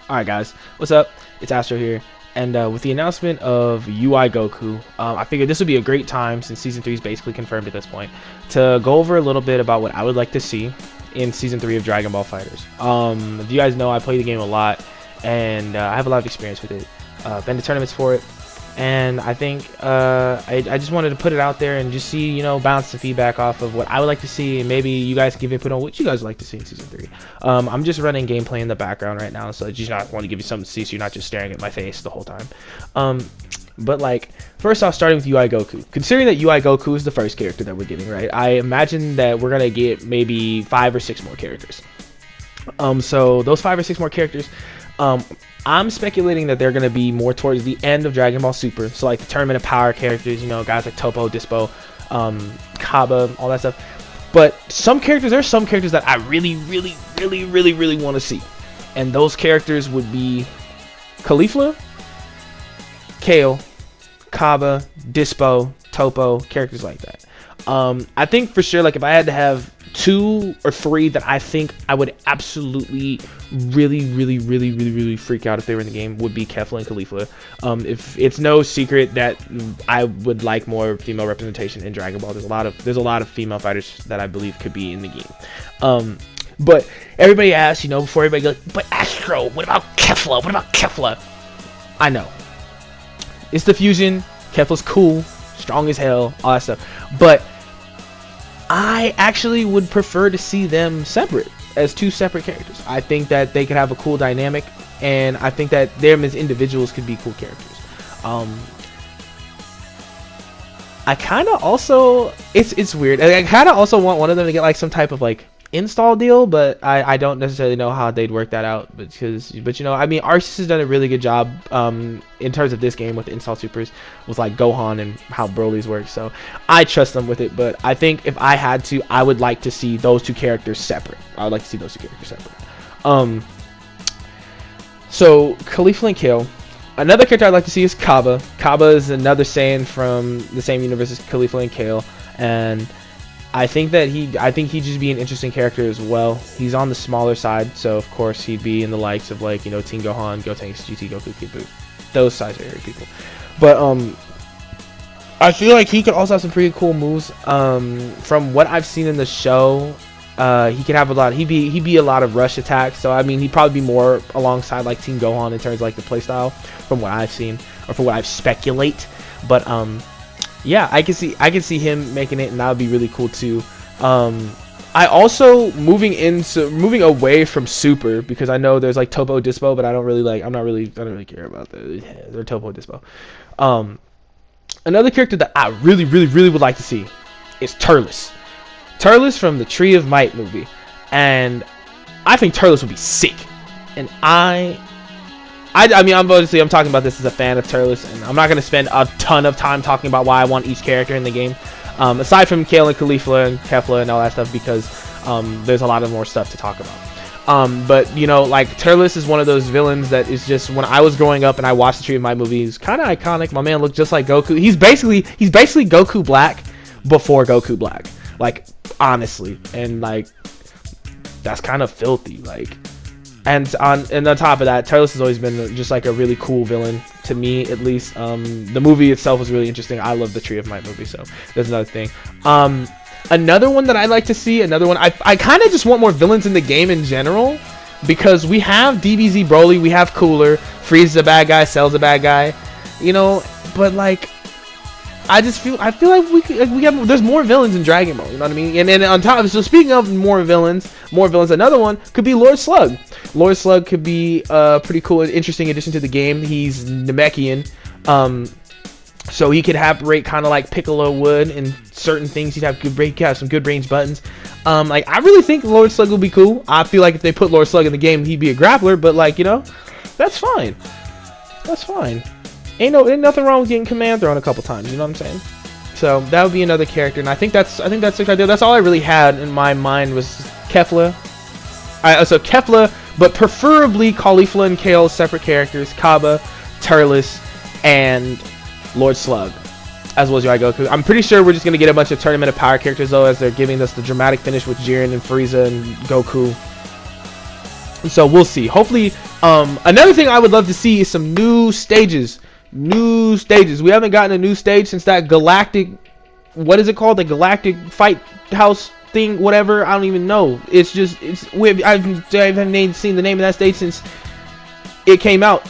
Alright guys, what's up? It's Astro here, and with the announcement of UI Goku, I figured this would be a great time, since Season 3 is basically confirmed at this point, to go over a little bit about what I would like to see in Season 3 of Dragon Ball FighterZ. If you guys know, I play the game a lot, and I have a lot of experience with it. Been to tournaments for it, and I think I just wanted to put it out there and just see, you know, bounce the feedback off of what I would like to see, and maybe you guys give input on what you guys would like to see in Season 3. I'm just running gameplay in the background right now, so I just want to give you something to see so you're not just staring at my face the whole time. But like, first off, starting with UI Goku. Considering that UI Goku is the first character that we're getting, right? I imagine that we're gonna get maybe 5 or 6 more characters. So those 5 or 6 more characters, I'm speculating that they're going to be more towards the end of Dragon Ball Super. So like the Tournament of Power characters, you know, guys like Toppo, Dispo, Kaba, all that stuff. But there are some characters that I really want to see. And those characters would be Caulifla, Kale, Kaba, Dispo, Toppo, characters like that. I think for sure, like if I had to have 2 or 3 that I think I would absolutely really freak out if they were in the game would be Kefla and Caulifla. If it's no secret that I would like more female representation in Dragon Ball. There's a lot of female fighters that I believe could be in the game. But everybody asks, you know, before everybody goes, but Astro, what about Kefla? What about Kefla? I know. It's the fusion. Kefla's cool, strong as hell, all that stuff. But I actually would prefer to see them separate, as 2 separate characters. I think that they could have a cool dynamic, and I think that them as individuals could be cool characters. I kind of also, it's weird. I kind of also want one of them to get like some type of like install deal, but I don't necessarily know how they'd work that out, but you know, I mean, Arceus has done a really good job in terms of this game with the install supers with like Gohan and how Broly's work, so I trust them with it. But I think if I had to, I would like to see those 2 characters separate. So Caulifla and Kale. Another character I'd like to see is Kaba. Kaba is another Saiyan from the same universe as Caulifla and Kale, and I think he'd just be an interesting character as well. He's on the smaller side, so of course he'd be in the likes of, like, you know, Teen Gohan, Gotenks, GT Goku, Kid Buu, those size area people. But I feel like he could also have some pretty cool moves. From what I've seen in the show, he could have a lot. He'd be a lot of rush attacks. So I mean, he'd probably be more alongside like Teen Gohan in terms of like the playstyle, from what I've seen or from what I've speculate. But yeah, I can see him making it, and that would be really cool too. I also moving away from Super, because I know there's like Toppo, Dispo, but I don't really care about they're Toppo, Dispo. Another character that I really would like to see is Turles. Turles from the Tree of Might movie, and I think Turles would be sick. And I mean, I'm talking about this as a fan of Turles, and I'm not going to spend a ton of time talking about why I want each character in the game, aside from Kale and Caulifla and Kefla and all that stuff, because there's a lot of more stuff to talk about. But you know, like, Turles is one of those villains that is just, when I was growing up and I watched the Tree of Might movie, he's kind of iconic. My man looked just like Goku. He's basically Goku Black before Goku Black, like, honestly, and like, that's kind of filthy, like. And on top of that, Turles has always been just like a really cool villain to me, at least. The movie itself was really interesting. I love the Tree of Might movie, so there's another thing. Another one that I'd like to see, I kind of just want more villains in the game in general, because we have DBZ Broly, we have Cooler, Frieza's a bad guy, Cell's a bad guy, you know, but like, I feel like there's more villains in Dragon Ball, you know what I mean? And then on top, so speaking of more villains, another one could be Lord Slug. Lord Slug could be a pretty cool and interesting addition to the game. He's Namekian, so he could operate kind of like Piccolo would in certain things. He'd have some good range buttons. Like, I really think Lord Slug will be cool. I feel like if they put Lord Slug in the game, he'd be a grappler, but like, you know, that's fine. Ain't nothing wrong with getting command thrown a couple times, you know what I'm saying? So that would be another character, and I think that's a good idea. That's all I really had in my mind was Kefla. So Kefla, but preferably Caulifla and Kale, separate characters, Kaba, Turles, and Lord Slug, as well as UI Goku. I'm pretty sure we're just gonna get a bunch of Tournament of Power characters though, as they're giving us the dramatic finish with Jiren and Frieza and Goku. So we'll see. Hopefully, another thing I would love to see is some new stages. New stages. We haven't gotten a new stage since that galactic, what is it called? The galactic fight house thing, whatever. I don't even know. It's just, I haven't seen the name of that stage since it came out.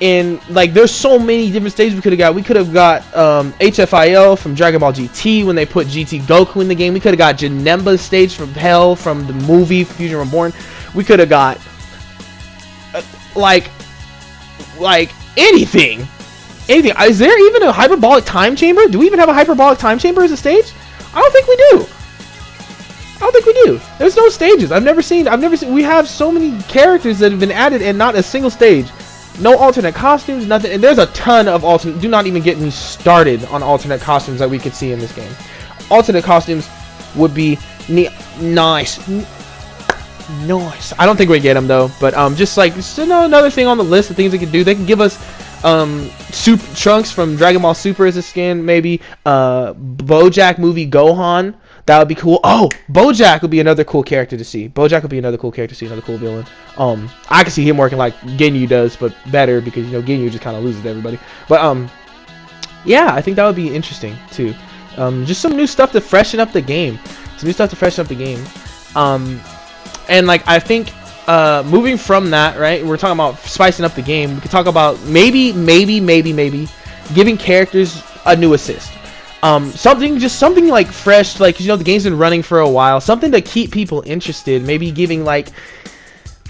And like, there's so many different stages we could have got. We could have got HFIL from Dragon Ball GT when they put GT Goku in the game. We could have got Janemba's stage from Hell from the movie Fusion Reborn. We could have got like anything. Is there even a hyperbolic time chamber? Do we even have a hyperbolic time chamber as a stage? I don't think we do. There's no stages. I've never seen. We have so many characters that have been added and not a single stage. No alternate costumes, nothing. And there's a ton of alternate. Do not even get me started on alternate costumes that we could see in this game. Alternate costumes would be nice. I don't think we get them though, but just another thing on the list of things they can do. They can give us Super Trunks from Dragon Ball Super as a skin, maybe BoJack movie Gohan. That would be cool. Oh, BoJack would be another cool character to see. Another cool villain. I could see him working like Ginyu does, but better, because Ginyu just kind of loses to everybody. But yeah, I think that would be interesting too. Just some new stuff to freshen up the game. And like, I think moving from that, right, we're talking about spicing up the game. We could talk about maybe giving characters a new assist. Something like fresh, like, the game's been running for a while, something to keep people interested. Maybe giving like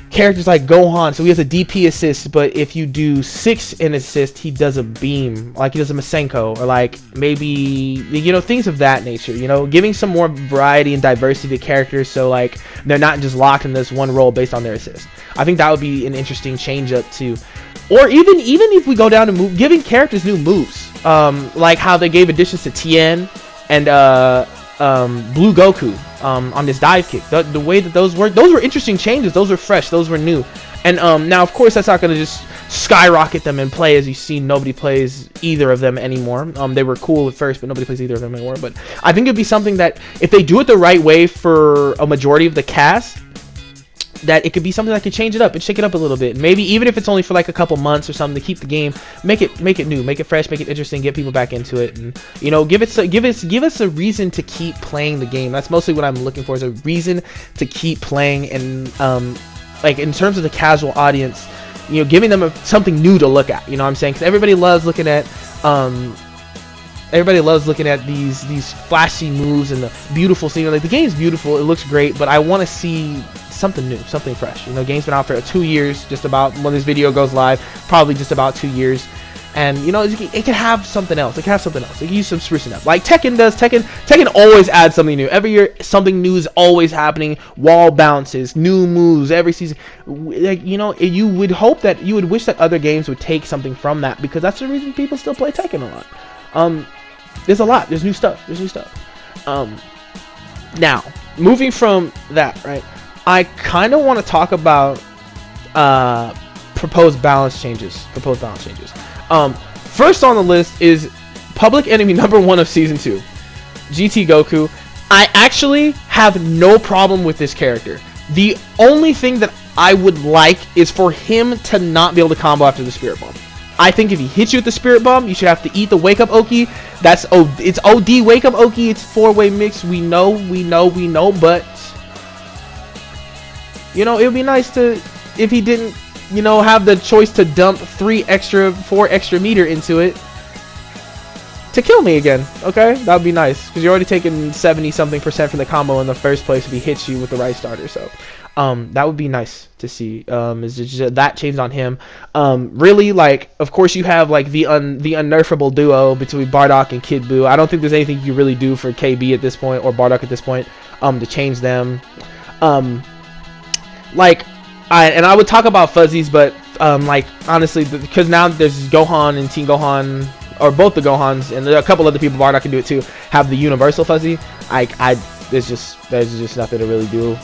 characters like Gohan, so he has a DP assist, but if you do 6 in assist, he does a beam, like he does a Masenko, or like maybe things of that nature. Giving some more variety and diversity to characters, so like they're not just locked in this one role based on their assist. I think that would be an interesting change up too. Or even if we go down to giving characters new moves, like how they gave additions to Tien and Blue Goku on this dive kick. The way that those were interesting changes. Those were fresh. Those were new. And now, of course, that's not going to just skyrocket them in play. As you see, nobody plays either of them anymore. They were cool at first, but nobody plays either of them anymore. But I think it'd be something that, if they do it the right way for a majority of the cast, that it could be something that could change it up and shake it up a little bit. Maybe even if it's only for like a couple months or something, to keep the game, make it new, make it fresh, make it interesting, get people back into it, and give us a reason to keep playing the game. That's mostly what I'm looking for, is a reason to keep playing. And like, in terms of the casual audience, giving them something new to look at. You know what I'm saying? Because everybody loves looking at these flashy moves and the beautiful scenery. Like, the game's beautiful, it looks great, but I want to see something new, something fresh. Game's been out for 2 years, just about, when this video goes live, probably just about 2 years. And it can have something else. It can use some sprucing up, like Tekken does. Tekken always adds something new. Every year, something new is always happening. Wall bounces, new moves every season. Like, you would hope that, you would wish that other games would take something from that, because that's the reason people still play Tekken a lot. There's a lot. There's new stuff. Now, moving from that, right, I kind of want to talk about proposed balance changes. First on the list is public enemy number 1 of season 2, GT Goku. I actually have no problem with this character. The only thing that I would like is for him to not be able to combo after the Spirit Bomb. I think if he hits you with the Spirit Bomb, you should have to eat the Wake Up Oki. It's OD Wake Up Oki. It's 4-way mix. We know. But it would be nice to, if he didn't, have the choice to dump 4 extra meter into it to kill me again. Okay, that would be nice, because you're already taking 70-something% from the combo in the first place if he hits you with the right starter. So that would be nice to see. Is just that changed on him. Really, like, of course you have like the unnerfable duo between Bardock and Kid Buu. I don't think there's anything you really do for KB at this point, or Bardock at this point, to change them. I would talk about fuzzies, but like, honestly, because now there's Gohan and Team Gohan, or both the Gohans, and there are a couple other people, Bardock can do it too, have the universal fuzzy. There's just nothing to really do.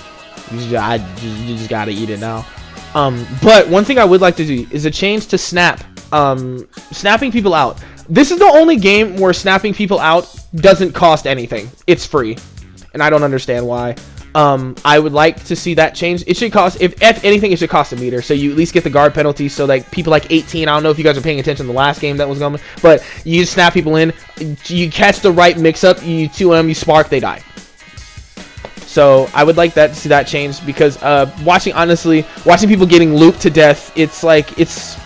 You just gotta eat it now. But one thing I would like to do is a change to snap. Snapping people out. This is the only game where snapping people out doesn't cost anything. It's free, and I don't understand why. I would like to see that change. It should cost, if anything, it should cost a meter, so you at least get the guard penalty. So like people like 18, I don't know if you guys are paying attention to the last game that was going, but you snap people in, you catch the right mix-up, you 2M, you spark, they die. So I would like that to see that change, because watching people getting looped to death, it's like it's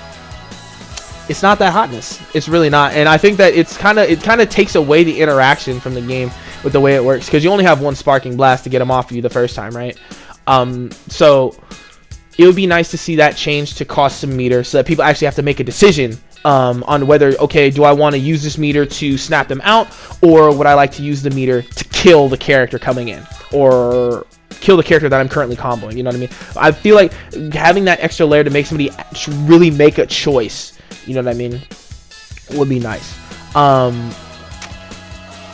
not that hotness. It's really not, and I think that it kind of takes away the interaction from the game with the way it works, because you only have one sparking blast to get them off you the first time, right? So it would be nice to see that change to cost some meter, so that people actually have to make a decision on whether, okay, do I want to use this meter to snap them out, or would I like to use the meter to kill the character coming in, or kill the character that I'm currently comboing, you know what I mean? I feel like having that extra layer to make somebody really make a choice, you know what I mean, would be nice.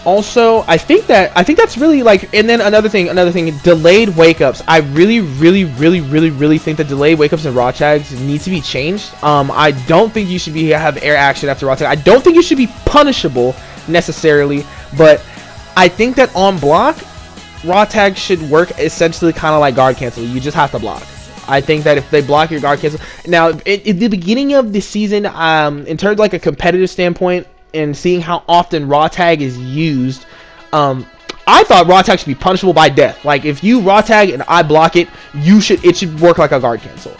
Also, I think that's really like, and then another thing, delayed wake ups. I really think that delayed wake ups and raw tags need to be changed. I don't think you should have air action after raw tag. I don't think you should be punishable necessarily, but I think that on block, raw tag should work essentially kind of like guard cancel. You just have to block. I think that if they block your guard cancel, now at the beginning of the season, in terms of like a competitive standpoint, and seeing how often raw tag is used, I thought raw tag should be punishable by death. Like if you raw tag and I block it, it should work like a guard cancel.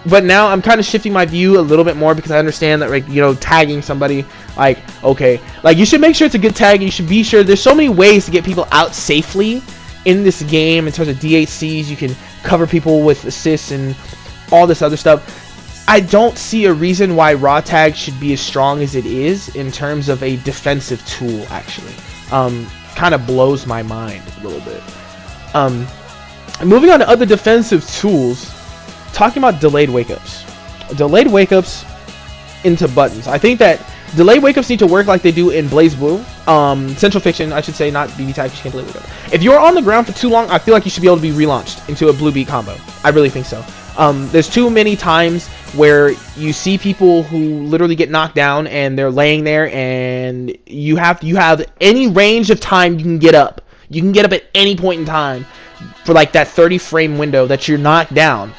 But now I'm kind of shifting my view a little bit more, because I understand that, like, you know, tagging somebody, like, okay, like you should make sure it's a good tag. You should be sure. There's so many ways to get people out safely in this game in terms of DHCs. You can cover people with assists and all this other stuff. I don't see a reason why raw tag should be as strong as it is in terms of a defensive tool, actually. Kind of blows my mind a little bit. Moving on to other defensive tools, talking about delayed wake-ups. Delayed wake-ups into buttons. I think that delayed wake-ups need to work like they do in Blaze Blue. Central Fiction, I should say, not BB tag, you can't delay wake-up. If you're on the ground for too long, I feel like you should be able to be relaunched into a blue beat combo. I really think so. There's too many times where you see people who literally get knocked down and they're laying there, and you have any range of time you can get up. You can get up at any point in time for like that 30 frame window that you're knocked down,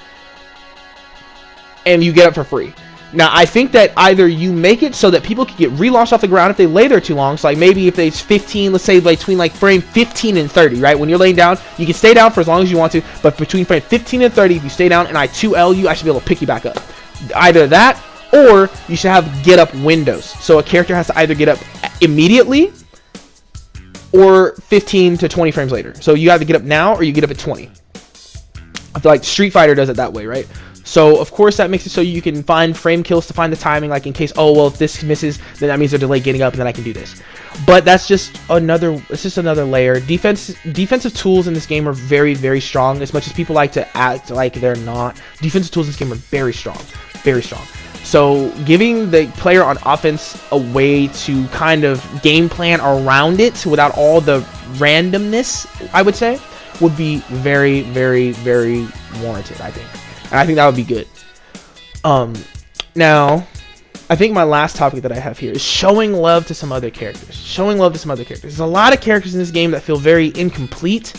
and you get up for free. Now, I think that either you make it so that people can get relaunched off the ground if they lay there too long. So, like, maybe if it's 15, let's say between, like, frame 15 and 30, right? When you're laying down, you can stay down for as long as you want to. But between frame 15 and 30, if you stay down and I 2L you, I should be able to pick you back up. Either that, or you should have get-up windows. So a character has to either get up immediately or 15 to 20 frames later. So you have to get up now or you get up at 20. I feel like Street Fighter does it that way, right? So, of course, that makes it so you can find frame kills to find the timing, like in case, oh, well, if this misses, then that means they're delayed getting up, and then I can do this. But that's just another layer. Defensive tools in this game are very, very strong, as much as people like to act like they're not. Defensive tools in this game are very strong, very strong. So, giving the player on offense a way to kind of game plan around it without all the randomness, I would say, would be very, very, very warranted, I think. And I think that would be good. Now, I think my last topic that I have here is showing love to some other characters. Showing love to some other characters. There's a lot of characters in this game that feel very incomplete.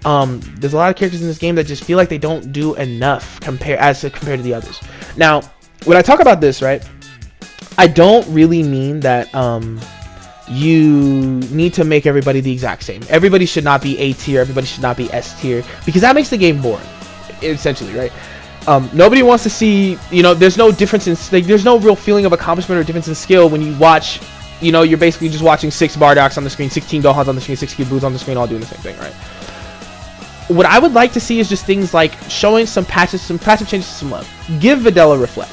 There's a lot of characters in this game that just feel like they don't do enough compared to the others. Now, when I talk about this, right, I don't really mean that you need to make everybody the exact same. Everybody should not be A tier. Everybody should not be S tier, because that makes the game boring, essentially, right? Nobody wants to see, you know, there's no difference in, like, there's no real feeling of accomplishment or difference in skill when you watch, you know, you're basically just watching 6 Bardocks on the screen, 16 Gohans on the screen, 6 Kyubu's on the screen, all doing the same thing, right? What I would like to see is just things like showing some passive changes to some love. Give Videla Reflect,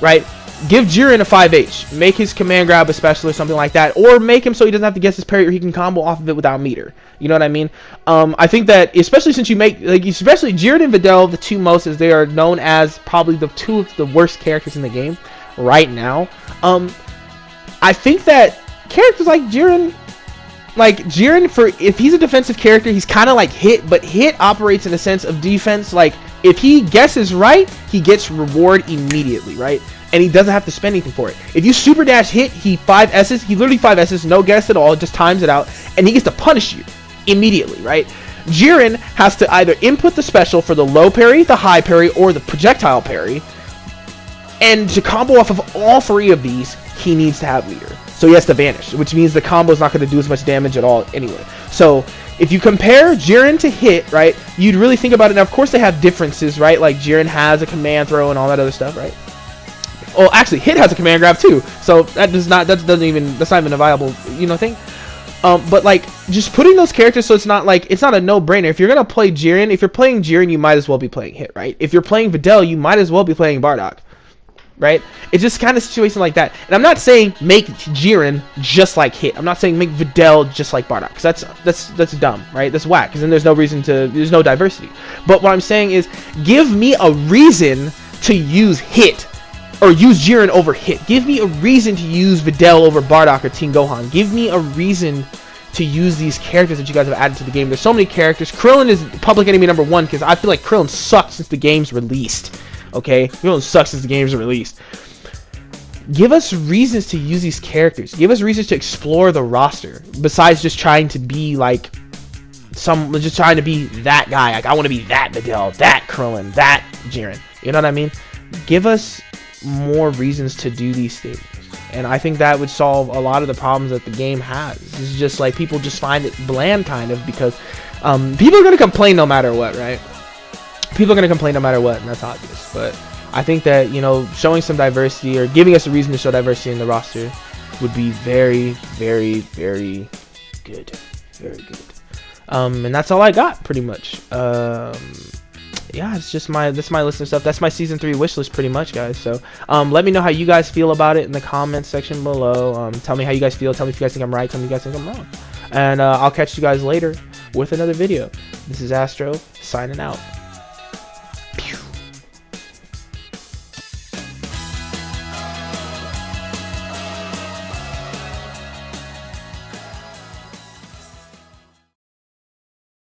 right? Give Jiren a 5H. Make his command grab a special or something like that. Or make him so he doesn't have to guess his parry, or he can combo off of it without meter. You know what I mean? I think that, especially since you make, like, especially Jiren and Videl, the two most, as they are known as probably the two of the worst characters in the game right now. I think that characters like Jiren, if he's a defensive character, he's kind of like Hit, but Hit operates in a sense of defense. Like, if he guesses right, he gets reward immediately, right? And he doesn't have to spend anything for it. If you super dash Hit, he 5S's, he literally 5S's, no guess at all, just times it out, and he gets to punish you. immediately, right? Jiren has to either input the special for the low parry, the high parry, or the projectile parry. And to combo off of all three of these, he needs to have meter. So he has to vanish, which means the combo is not going to do as much damage at all anyway. So if you compare Jiren to Hit, right, you'd really think about it. Now, of course, they have differences, right? Like Jiren has a command throw and all that other stuff, right? Well, actually, Hit has a command grab too. So that's not even a viable, thing. But like just putting those characters, so it's not a no-brainer. If you're gonna play Jiren, if you're playing Jiren, you might as well be playing Hit, right? If you're playing Videl, you might as well be playing Bardock. Right? It's just kind of situation like that. And I'm not saying make Jiren just like Hit. I'm not saying make Videl just like Bardock, because that's dumb, right? That's whack, because then there's no diversity. But what I'm saying is give me a reason to use Hit or use Jiren over Hit. Give me a reason to use Videl over Bardock or Teen Gohan. Give me a reason to use these characters that you guys have added to the game. There's so many characters. Krillin is public enemy number 1 because I feel like Krillin sucked since the game's released. Okay, Krillin sucks since the game's released. Give us reasons to use these characters. Give us reasons to explore the roster. Besides just trying to be like just trying to be that guy. Like I want to be that Videl, that Krillin, that Jiren. You know what I mean? Give us more reasons to do these things. And I think that would solve a lot of the problems that the game has. It's just like people just find it bland kind of because people are going to complain no matter what, right? People are going to complain no matter what, and that's obvious. But I think that, showing some diversity or giving us a reason to show diversity in the roster would be very, very, very good. Very good. And that's all I got, pretty much. Yeah, it's just that's my list of stuff. That's my season 3 wish list, pretty much, guys. So let me know how you guys feel about it in the comments section below. Tell me how you guys feel. Tell me if you guys think I'm right. Tell me if you guys think I'm wrong. And I'll catch you guys later with another video. This is Astro signing out.